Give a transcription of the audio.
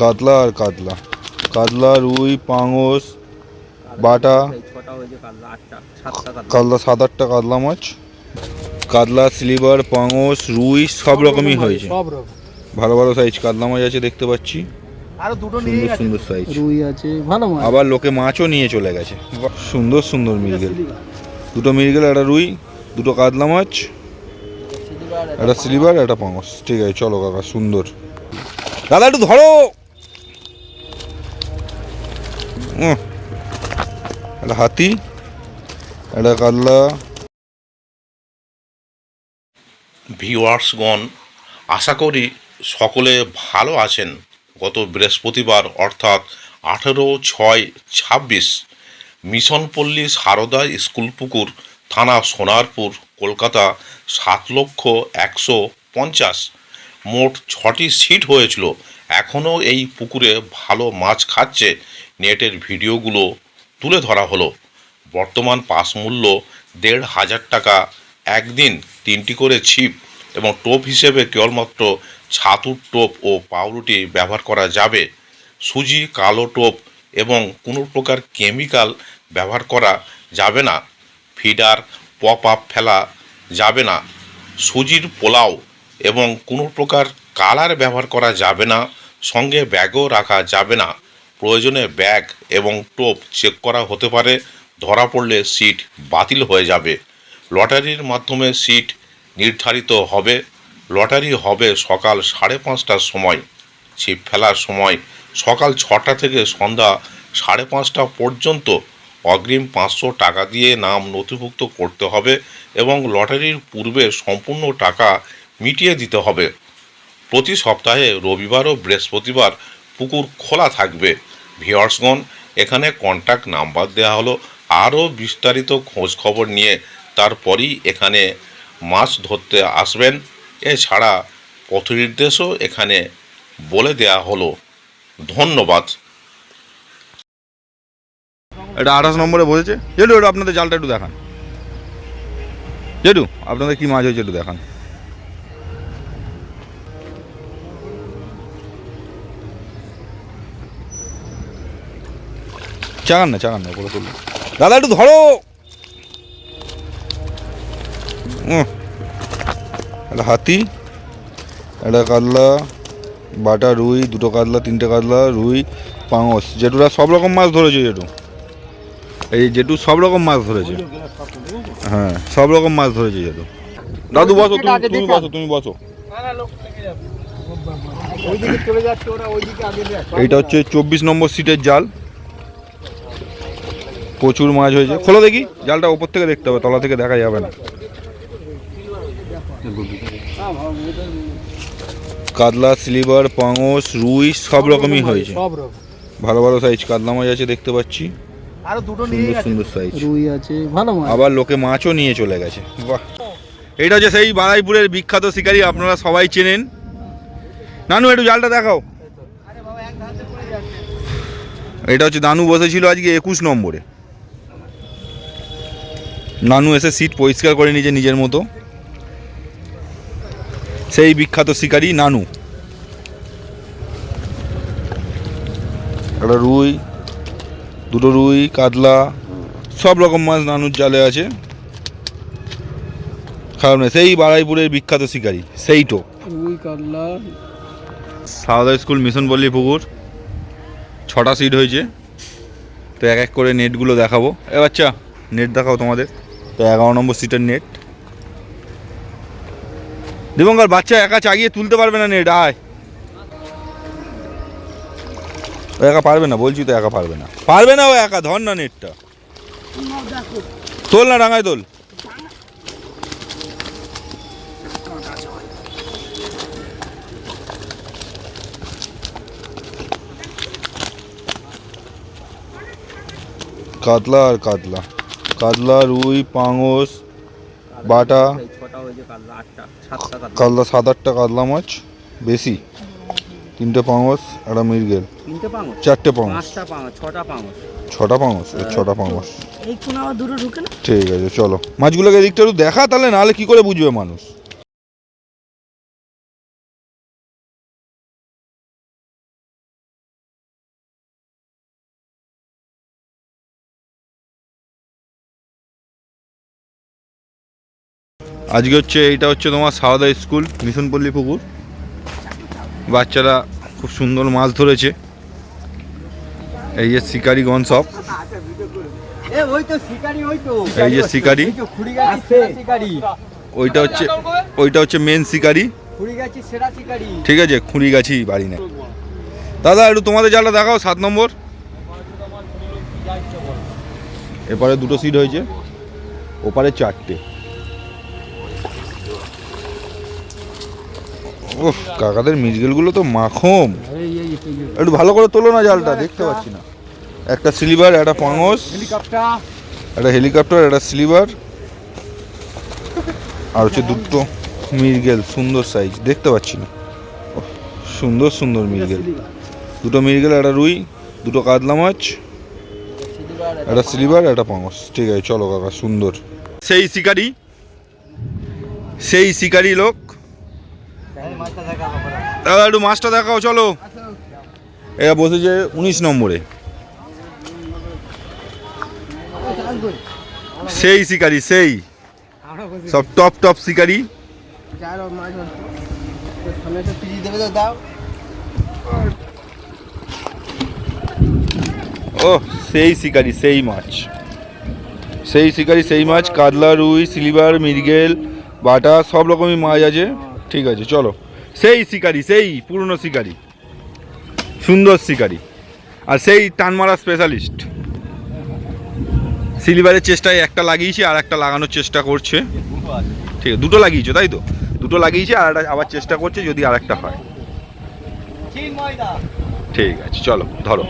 কাতলা আর কাতলা, কাতলা, রুই, পাঙস, বাটা, কাতলা 7-8টা কাতলা মাছ, কাতলা, সিলভার, পাঙস, রুই সব রকমই হয়েছে। ভালো ভালো সাইজ কাতলা মাছ আছে দেখতে পাচ্ছি, আরো দুটো সুন্দর সুন্দর সাইজ রুই আছে, ভালো মাছ। আবার লোকে মাছও নিয়ে চলে গেছে। সুন্দর সুন্দর মৃগেল, দুটো মৃগেল, একটা রুই, দুটো কাতলা মাছ, একটা সিলভার, একটা পাঙস। ঠিক আছে চলো কাকা, সুন্দর। দাদা একটু ধরো। একটা হাতি, একটা কাতলা। ভিউয়ার্সগণ, আশা করি সকলে ভালো আছেন। গত বৃহস্পতিবার অর্থাৎ 18/6/26 মিশনপল্লী সারদা স্কুল পুকুর, থানা সোনারপুর, কলকাতা 7,150,000 মোট 6টি সিট হয়েছিল। এখনও এই পুকুরে ভালো মাছ খাচ্ছে। নেটের ভিডিওগুলো তুলে ধরা হলো। বর্তমান পাস মূল্য 1,500 টাকা। একদিন 3টি করে ছিপ এবং টোপ হিসেবে কেবলমাত্র ছাতুর টোপ ও পাউরুটি ব্যবহার করা যাবে। সুজি, কালো টোপ এবং কোনো প্রকার কেমিক্যাল ব্যবহার করা যাবে না। ফিডার, পপ আপ ফেলা যাবে না। সুজির পোলাও এবং কোনো প্রকার কালার ব্যবহার করা যাবে না। সঙ্গে ব্যাগও রাখা যাবে না। প্রয়োজনে ব্যাগ এবং টোপ চেক করা হতে পারে। ধরা পড়লে সিট বাতিল হয়ে যাবে। লটারির মাধ্যমে সিট নির্ধারিত হবে। লটারি হবে সকাল 5:30টার সময়। ছিপ ফেলার সময় সকাল 6টা থেকে সন্ধ্যা 5:30টা পর্যন্ত। অগ্রিম 500 টাকা দিয়ে নাম নথিভুক্ত করতে হবে এবং লটারির পূর্বে সম্পূর্ণ টাকা মিটিয়ে দিতে হবে। প্রতি সপ্তাহে রবিবার ও বৃহস্পতিবার পুকুর খোলা থাকবে। ভিউয়ার্সগণ, এখানে কন্ট্যাক্ট নাম্বার দেওয়া হলো। আরও বিস্তারিত খোঁজ খবর নিয়ে তারপরই এখানে মাছ ধরতে আসবেন। এছাড়া পথ নির্দেশও এখানে বলে দেয়া হলো। ধন্যবাদ। এটা 28 নম্বরে বসেছে। জেঠু একটু আপনাদের জালটা একটু দেখান। জেঠু আপনাদের কি মাছ হয়েছে একটু দেখান। চাগান না করে তুলুন। দাদা একটু ধরো। একটা হাতি, একটা কাতলা, বাটা, রুই, দুটো কাতলা, 3টে কাতলা, রুই, পাঙস। জেঠুরা সব রকম মাছ ধরেছে জেঠু। এই জেঠু সব রকম মাছ ধরেছে। হ্যাঁ, সব রকম মাছ ধরেছে জেঠু। দাদু বসো, তুমি বসো। এইটা হচ্ছে 24 নম্বর সিটের জাল। প্রচুর মাছ হয়েছে। খোলো দেখি জালটা, ওপর থেকে দেখতে হবে, তলা থেকে দেখা যাবে না। কাতলা, সিলভার, পাঙস, রুই সব রকমই হয়েছে। ভালো ভালো সাইজ কাতলা মাছ আছে দেখতে পাচ্ছি, আরো দুটো সুন্দর সুন্দর সাইজ রুই আছে, ভালো মাছ। আবার লোকে মাছও নিয়ে চলে গেছে। বাহ, এইটা হচ্ছে সেই বারাইপুরের বিখ্যাত শিকারি, আপনারা সবাই চেনেন। নানু একটু জালটা দেখাও। এটা হচ্ছে নানু বসেছিল আজকে 21 নম্বরে। নানু এসে সিট পরিষ্কার করে নিয়েছে নিজের মতো। সেই বিখ্যাত শিকারি নানু। একটা রুই, দুটো রুই, কাতলা, সব রকম মাছ নানুর জালে আছে। খারাপ নয়, সেই বারাইপুরের বিখ্যাত শিকারি সেইটো। রুই, কাতলা। সারদা স্কুল মিশনপল্লী পুকুর 6টা সিট হয়েছে। তো এক এক করে নেটগুলো দেখাবো। এ বাচ্চা নেট দেখাও তোমাদের। তো 11 নম্বর সিটের নেট। দিবঙ্কর বাচ্চা একা চাগিয়ে তুলতে পারবে না নেট, আয়। ও একা পারবে না, বলছি তো একা পারবে না, ও একা। ধর না নেটটা, তোল না, ডাঙায় তোল। কাতলা আর কাতলা, কাতলা, রুই, পাঙস, বাটা, কাতলা 7-8টা কাতলা মাছ বেশি, 3টে পাঙস, একটা মৃগেল, 4টে পাঙস, 6টা পাঙস, 6টা পাঙস। ঠিক আছে চলো, মাছগুলোকে এদিকটা একটু দেখা, তাহলে নাহলে কি করে বুঝবে মানুষ। আজকে হচ্ছে এইটা হচ্ছে তোমার সারদা স্কুল মিশনপল্লী পুকুর। বাচ্চারা খুব সুন্দর মাছ ধরেছে। এই যে শিকারিগণ সব, এই যে শিকারি, ওইটা হচ্ছে মেন শিকারি। ঠিক আছে, খুঁড়ি গাছি বাড়ি নেই। দাদা একটু তোমাদের জালটা দেখাও, 7 নম্বর। এপারে 2টো সিট হয়েছে, ওপারে 4টে। ওহ, কাকাদের মিরগেলগুলো তো মাখন। একটু ভালো করে তোলো না জালটা, দেখতে পাচ্ছি না। একটা সিলভার, একটা পাঙস, একটা হেলিকপ্টার, একটা সিলভার, আর হচ্ছে 2টো মিরগেল সুন্দর সাইজ, দেখতে পাচ্ছি না। ওহ, সুন্দর সুন্দর মিরগেল, 2টো মিরগেল, একটা রুই, 2টো কাতলা মাছ, একটা সিলভার, একটা পাঙস। ঠিক আছে চলো কাকা, সুন্দর। সেই শিকারি, সেই শিকারি লোক। দাদা একটু মাছটা দেখাও, চলো। এরা বসেছে 19 নম্বরে। সেই শিকারি, সেই সব টপ টপ শিকারি। ও সেই শিকারি, সেই মাছ, সেই শিকারি, সেই মাছ। কাতলা, রুই, সিলভার, মিরগেল, বাটা, সব রকমই মাছ আছে। ঠিক আছে চলো। সেই শিকারি, সেই পুরনো শিকারি, সুন্দর শিকারি, আর সেই টান মারা স্পেশালিস্ট। সিলভারের চেষ্টায় একটা লাগিয়েছি, আর একটা লাগানোর চেষ্টা করছে। ঠিক আছে, 2টো লাগিয়েছো তাই তো? 2টো লাগিয়েছে, আর একটা আবার চেষ্টা করছে যদি আর একটা হয়। ঠিক আছে চলো ধরো।